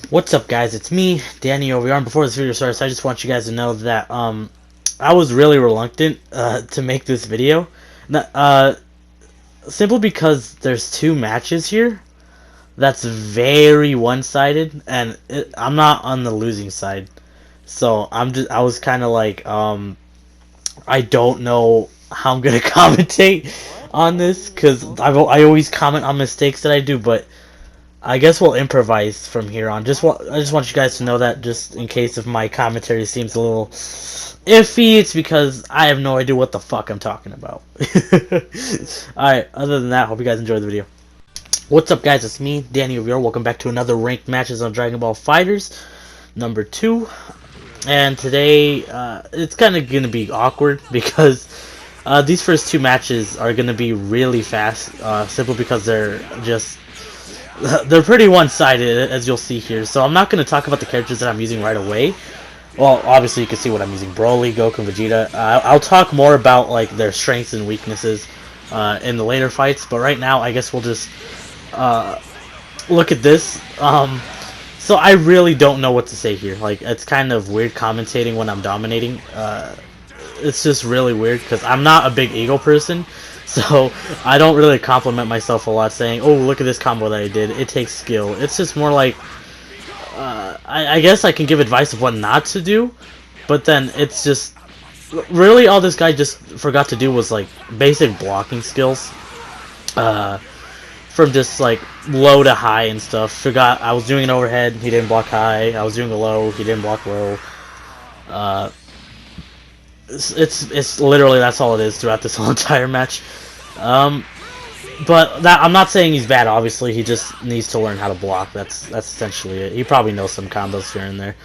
What's up, guys? It's me, Danny over here. And before this video starts, I just want you guys to know that I was really reluctant to make this video, simply because there's two matches here. That's very one-sided, and I'm not on the losing side, so I was kind of like I don't know how I'm gonna commentate on this because I always comment on mistakes that I do, but I guess we'll improvise from here on. I just want you guys to know that, just in case if my commentary seems a little iffy, it's because I have no idea what the fuck I'm talking about. Alright, other than that, hope you guys enjoyed the video. What's up, guys? It's me, Danny over here. Welcome back to another ranked matches on Dragon Ball Fighterz number 2. And today, it's kind of going to be awkward because these first two matches are going to be really fast, simply because they're pretty one-sided, as you'll see here. So I'm not going to talk about the characters that I'm using right away. Well, obviously you can see what I'm using: Broly, Goku, and Vegeta. I'll talk more about like their strengths and weaknesses in the later fights. But right now, I guess we'll just look at this. So I really don't know what to say here. Like, it's kind of weird commentating when I'm dominating. It's just really weird because I'm not a big ego person. So I don't really compliment myself a lot saying, oh, look at this combo that I did. It takes skill. It's just more like, I guess I can give advice of what not to do, but then it's just, really all this guy just forgot to do was like basic blocking skills. From just like low to high and stuff. Forgot I was doing an overhead, he didn't block high. I was doing a low, he didn't block low. It's literally, that's all it is throughout this whole entire match. But I'm not saying he's bad. Obviously, he just needs to learn how to block. That's essentially it. He probably knows some combos here and there.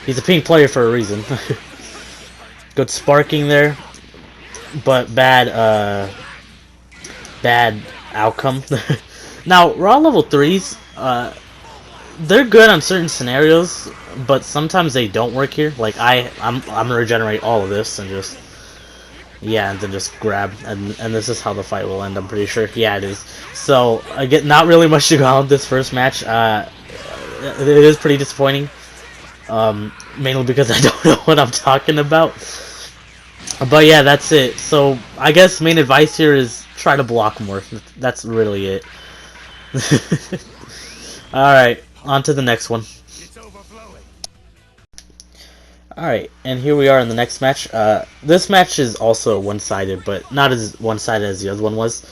He's a pink player for a reason. Good sparking there, but bad outcome. Now, raw level 3s, they're good on certain scenarios, but sometimes they don't work here. Like I'm gonna regenerate all of this and just, yeah, and then just grab, and this is how the fight will end, I'm pretty sure. Yeah, it is. So I get not really much to go on with this first match. It is pretty disappointing, mainly because I don't know what I'm talking about. But yeah, that's it. So I guess main advice here is try to block more. That's really it. Alright, on to the next one. Alright, and here we are in the next match. This match is also one-sided, but not as one-sided as the other one was.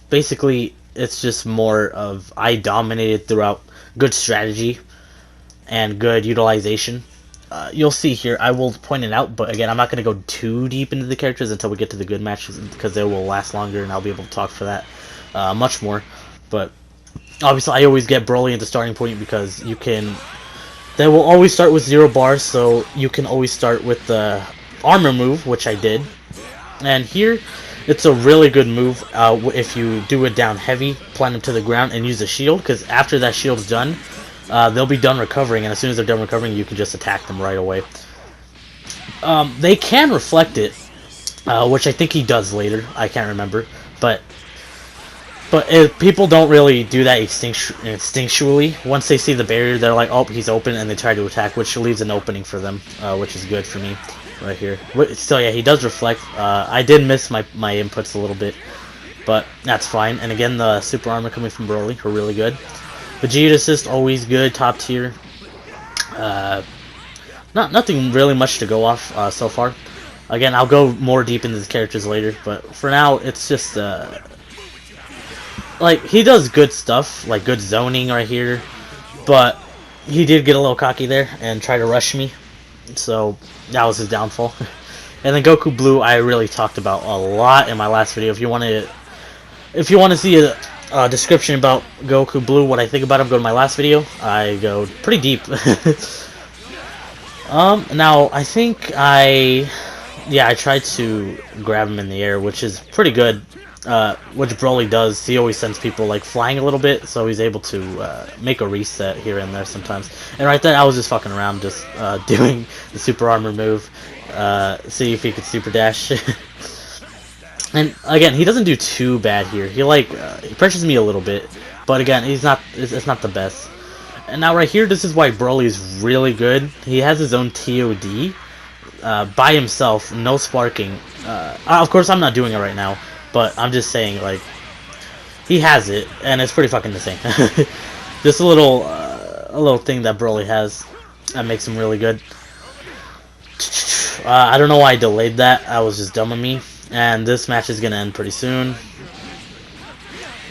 Basically, it's just more of I dominated throughout good strategy and good utilization. You'll see here, I will point it out, but again, I'm not going to go too deep into the characters until we get to the good matches, because they will last longer and I'll be able to talk for that much more. But obviously, I always get Broly into starting point because they will always start with 0 bars, so you can always start with the armor move, which I did. And here, it's a really good move if you do it down heavy, plant them to the ground, and use a shield, because after that shield's done, they'll be done recovering, and as soon as they're done recovering, you can just attack them right away. They can reflect it, which I think he does later. I can't remember, but if people don't really do that instinctually. Once they see the barrier, they're like, oh, he's open, and they try to attack, which leaves an opening for them, which is good for me right here. Still, yeah, he does reflect. I did miss my inputs a little bit, but that's fine. And again, the super armor coming from Broly are really good. Vegeta assist, always good, top tier. Nothing really much to go off so far. Again, I'll go more deep into the characters later, but for now, it's just like, he does good stuff, like good zoning right here, but he did get a little cocky there and try to rush me, so that was his downfall. And then Goku Blue, I really talked about a lot in my last video. If you want to see a description about Goku Blue, what I think about him, go to my last video. I go pretty deep. Now I think I tried to grab him in the air, which is pretty good. Which Broly does. He always sends people like flying a little bit, so he's able to make a reset here and there sometimes. And right there, I was just fucking around, just doing the super armor move, see if he could super dash. And again, he doesn't do too bad here. He pressures me a little bit, but again, it's not the best. And now right here, this is why Broly is really good. He has his own TOD by himself, no sparking. Of course, I'm not doing it right now, but I'm just saying, like, he has it, and it's pretty fucking insane. Just a little thing that Broly has that makes him really good. I don't know why I delayed that. I was just dumb of me. And this match is gonna end pretty soon.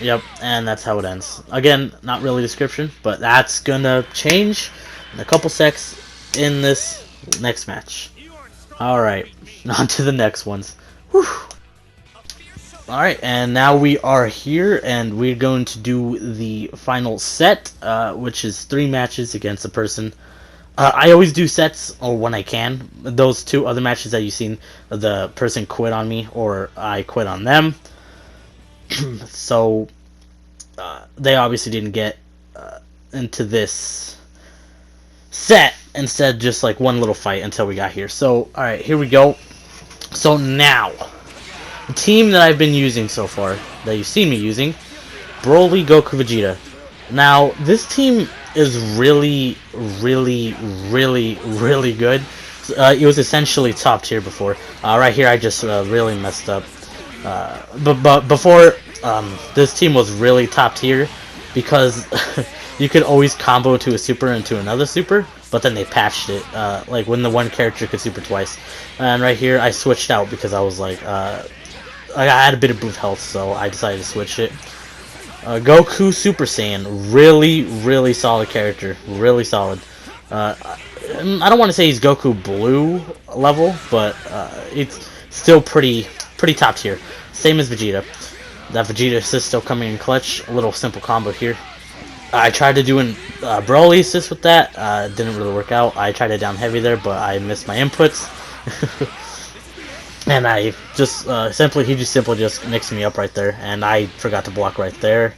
Yep, and that's how it ends. Again, not really description, but that's gonna change in a couple secs in this next match. Alright, on to the next ones. Whew. Alright, and now we are here, and we're going to do the final set, which is 3 matches against a person. I always do sets, or when I can. Those 2 other matches that you've seen, the person quit on me, or I quit on them. So, they obviously didn't get into this set. Instead, just like one little fight until we got here. So, alright, here we go. So now, the team that I've been using so far, that you've seen me using, Broly, Goku, Vegeta. Now, this team is really good. It was essentially top tier before. Right here, I just really messed up. But before, this team was really top tier because you could always combo to a super into another super, but then they patched it, like when the one character could super twice. And right here, I switched out because I was like, I had a bit of boost health, so I decided to switch it. Goku Super Saiyan, really solid character, really solid. I don't want to say he's Goku Blue level, but it's still pretty top tier. Same as Vegeta. That Vegeta assist still coming in clutch. A little simple combo here. I tried to do an Broly assist with that. Didn't really work out. I tried it down heavy there, but I missed my inputs. And I just he just simply mixed me up right there, and I forgot to block right there.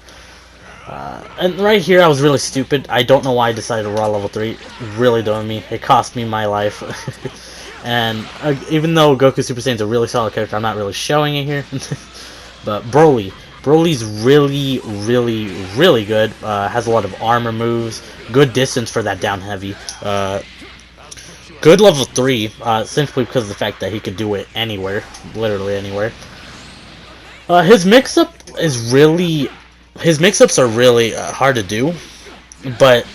And right here, I was really stupid. I don't know why I decided to raw level 3. Really doing me. It cost me my life. And even though Goku Super Saiyan's a really solid character, I'm not really showing it here. But Broly's really good. Has a lot of armor moves. Good distance for that down heavy. Good level 3, simply because of the fact that he could do it anywhere, literally anywhere. His mix-ups are really hard to do, but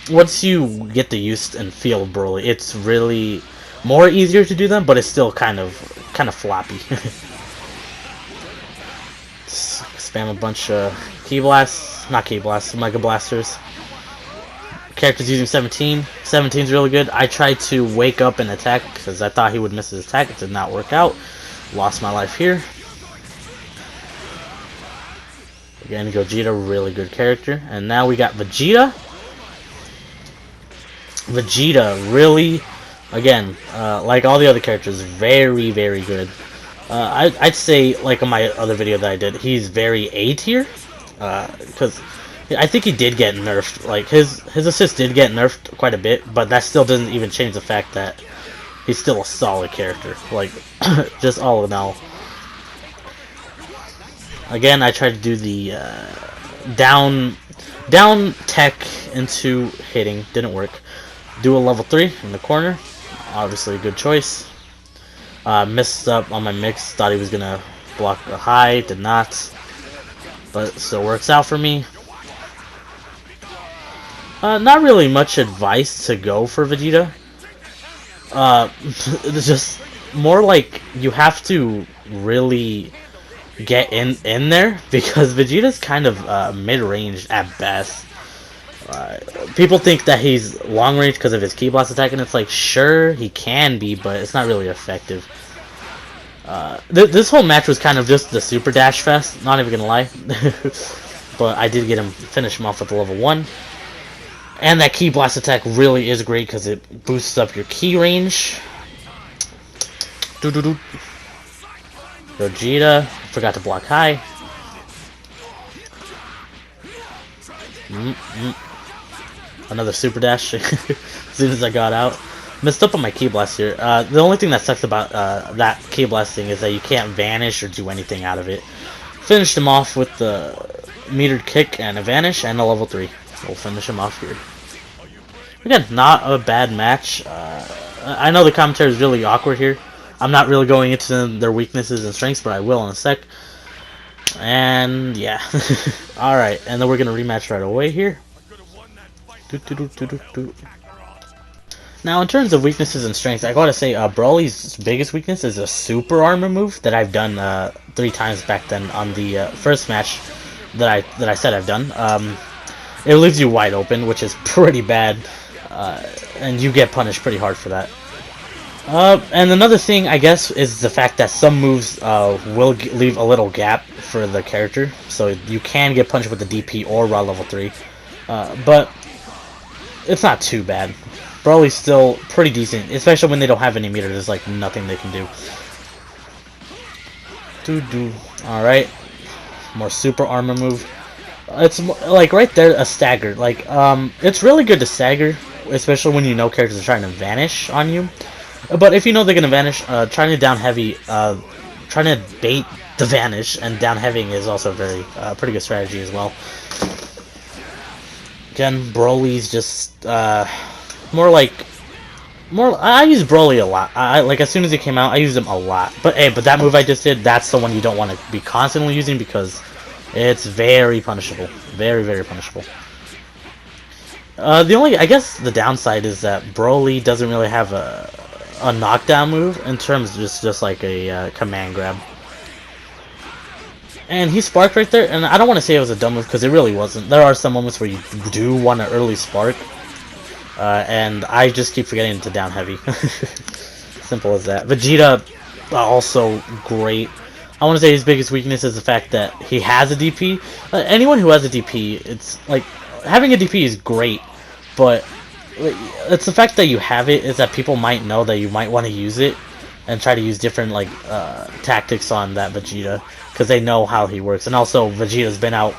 once you get the use and feel of Broly, it's really more easier to do them, but it's still kind of floppy. Spam a bunch of Mega Blasters. Characters using 17. 17's really good. I tried to wake up and attack because I thought he would miss his attack. It did not work out. Lost my life here. Again, Gogeta, really good character. And now we got Vegeta. Vegeta, really, again, like all the other characters, very good. I'd say, like on my other video that I did, he's very A tier. Because I think he did get nerfed. Like his assist did get nerfed quite a bit, but that still doesn't even change the fact that he's still a solid character. Like just all in all. Again, I tried to do the down tech into hitting, didn't work. Do a level 3 in the corner, obviously a good choice. Messed up on my mix, thought he was gonna block a high, did not, but it still works out for me. Not really much advice to go for Vegeta. It's just more like you have to really get in there, because Vegeta's kind of mid-range at best. People think that he's long range because of his Ki Blast attack, and it's like, sure, he can be, but it's not really effective. This whole match was kind of just the super dash fest, not even gonna lie. But I did finish him off with a level 1. And that Ki Blast attack really is great because it boosts up your Ki range. Gogeta, forgot to block high. Another super dash as soon as I got out. Messed up on my Ki Blast here. The only thing that sucks about that Ki Blast thing is that you can't vanish or do anything out of it. Finished him off with the metered kick and a vanish and a level 3. We'll finish him off here. Again, not a bad match. I know the commentary is really awkward here. I'm not really going into their weaknesses and strengths, but I will in a sec. And yeah. Alright, and then we're going to rematch right away here. Now, in terms of weaknesses and strengths, I gotta say, Broly's biggest weakness is a super armor move that I've done 3 times back then on the first match that I said I've done. It leaves you wide open, which is pretty bad, and you get punished pretty hard for that. And another thing, I guess, is the fact that some moves will leave a little gap for the character, so you can get punished with the DP or raw level 3, but it's not too bad. Broly's still pretty decent, especially when they don't have any meter. There's like nothing they can do. Alright, more super armor move. It's like right there, a stagger. Like, it's really good to stagger, especially when you know characters are trying to vanish on you. But if you know they're gonna vanish, trying to down heavy, trying to bait the vanish and down heavying is also a very pretty good strategy as well. Again, Broly's just I use Broly a lot. Like as soon as he came out, I used him a lot. But hey, but that move I just did, that's the one you don't want to be constantly using because it's very punishable, very punishable. The only, I guess, the downside is that Broly doesn't really have a knockdown move in terms of just like a command grab. And he sparked right there, and I don't want to say it was a dumb move because it really wasn't. There are some moments where you do want to early spark, and I just keep forgetting to down heavy. Simple as that. Vegeta, also great. I want to say his biggest weakness is the fact that he has a DP. Anyone who has a DP, it's like having a DP is great, but it's the fact that you have it is that people might know that you might want to use it and try to use different like tactics on that Vegeta because they know how he works. And also Vegeta's been out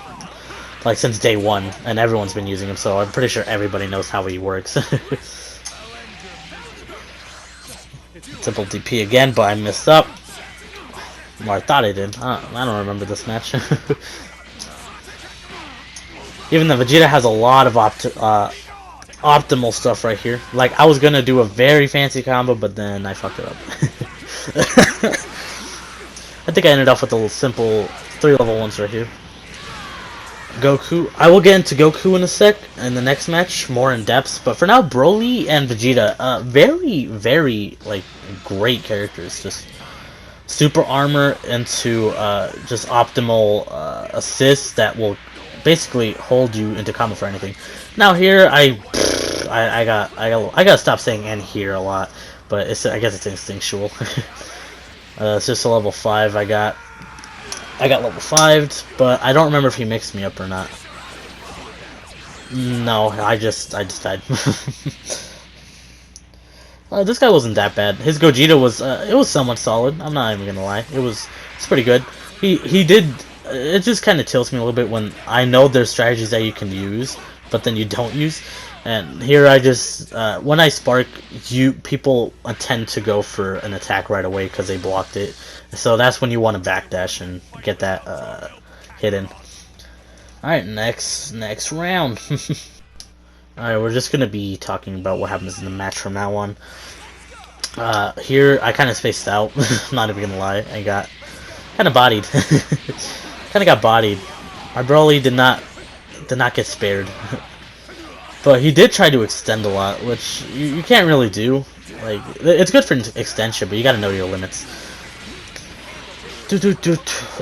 like since day 1 and everyone's been using him, so I'm pretty sure everybody knows how he works. Simple DP again, but I messed up. Well, I thought I did. I don't remember this match. Even though Vegeta has a lot of optimal stuff right here. Like, I was gonna do a very fancy combo, but then I fucked it up. I think I ended up with a little simple 3 level 1s right here. Goku. I will get into Goku in a sec in the next match, more in depth. But for now, Broly and Vegeta, very like great characters. Just super armor into just optimal assists that will basically hold you into combo for anything. Now here, I gotta stop saying "and" here a lot, but I guess it's instinctual. It's just a level 5. I got level 5'd, but I don't remember if he mixed me up or not. No, I just died. This guy wasn't that bad. His Gogeta was it was somewhat solid. I'm not even gonna lie. It's pretty good. He did. It just kind of tilts me a little bit when I know there's strategies that you can use, but then you don't use. And here I just when I spark, people tend to go for an attack right away because they blocked it. So that's when you want to backdash and get that hidden. All right, next round. Alright, we're just gonna be talking about what happens in the match from now on. Here I kind of spaced out. I'm not even gonna lie. I got kind of bodied. Kind of got bodied. My Broly did not get spared. But he did try to extend a lot, which you can't really do. Like, it's good for extension, but you gotta know your limits.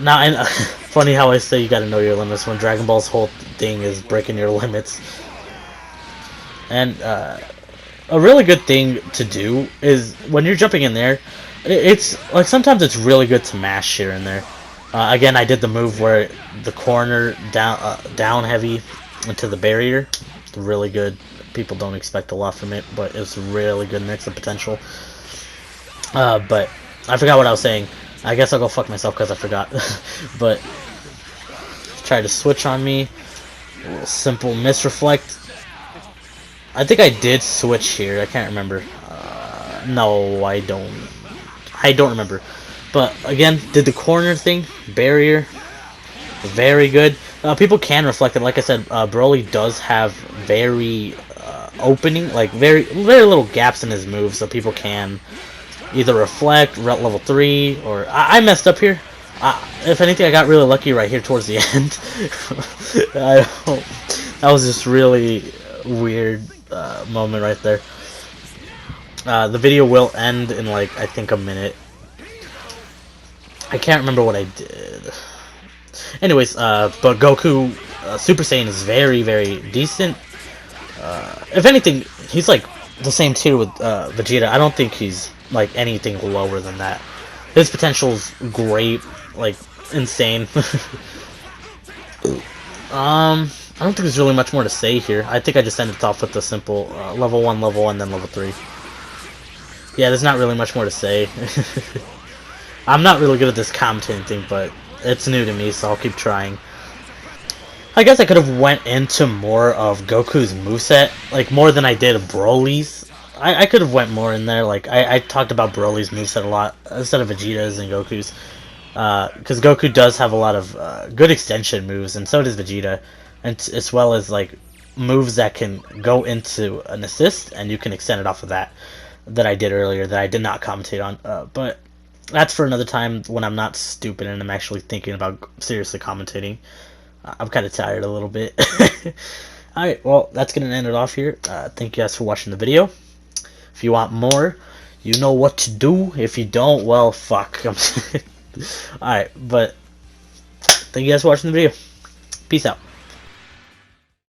Now, funny how I say you gotta know your limits when Dragon Ball's whole thing is breaking your limits. And a really good thing to do is when you're jumping in there, it's like sometimes it's really good to mash here and there. Again, I did the move where the corner down heavy into the barrier. It's really good. People don't expect a lot from it, but it's really good mix of potential. But I forgot what I was saying. I guess I'll go fuck myself because I forgot. But try to switch on me. A little simple misreflect. I think I did switch here. I can't remember. No, I don't remember. But again, did the corner thing, barrier, very good. People can reflect it. Like I said, Broly does have very opening, like very little gaps in his moves, so people can either reflect level 3 or I messed up here. If anything, I got really lucky right here towards the end. That was just really weird moment right there. The video will end in like I think a minute. I can't remember what I did. Anyways, but Goku Super Saiyan is very, very decent. If anything, he's like the same tier with Vegeta. I don't think he's like anything lower than that. His potential's great, like insane. I don't think there's really much more to say here. I think I just ended off with the simple level 1, level 1, then level 3. Yeah, there's not really much more to say. I'm not really good at this commentating thing, but it's new to me, so I'll keep trying. I guess I could have went into more of Goku's moveset, like more than I did of Broly's. I could have went more in there, like I talked about Broly's moveset a lot, instead of Vegeta's and Goku's. Because Goku does have a lot of good extension moves, and so does Vegeta. And as well as like moves that can go into an assist, and you can extend it off of that I did earlier, that I did not commentate on. But that's for another time when I'm not stupid and I'm actually thinking about seriously commentating. I'm kind of tired a little bit. Alright, well, that's going to end it off here. Thank you guys for watching the video. If you want more, you know what to do. If you don't, well, fuck. Alright, but thank you guys for watching the video. Peace out.